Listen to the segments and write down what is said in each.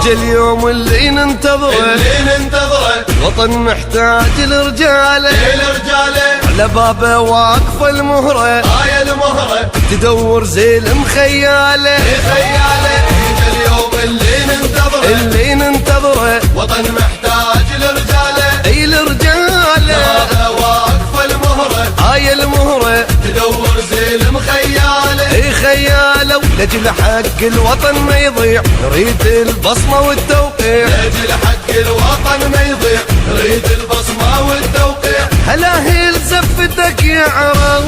اجى اليوم اللي ننتظره وطن محتاج لرجاله على بابه واقفه المهره تدور زيل مخياله اجى اليوم اللي ننتظره وطن محتاج لرجاله اي لرجاله واقفه المهره هاي المهره تدور زيل مخياله اي خياله لاجل حق الوطن ما يضيع نريد البصمه والتوقيع لاجل حق الوطن ما يضيع نريد البصمه والتوقيع هلا هي زفتك يا عرب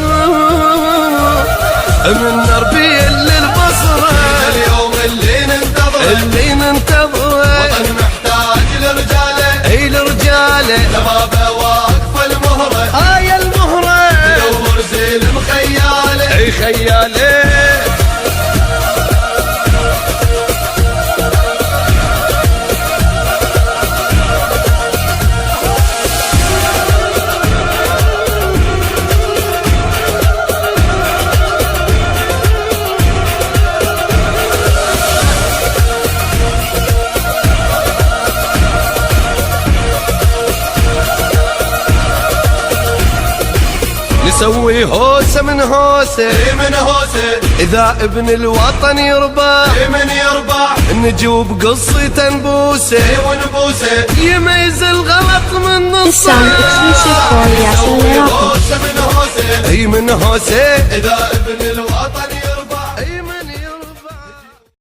من اربيل للبصره اليوم اللي ننتظره وطن محتاج لرجاله اي لرجاله لبابه واقفه المهره هاي المهره تدور زيل مخياله اي خياله نسوي هوسه من هوسه اذا ابن الوطن يربح من يربح نجوب قصة نبوسه ونبوسه يميز الغلط من نصه Sound exclusive for Yasin Merafi. هوسه من هوسه اي من هوسه اذا ابن الوطن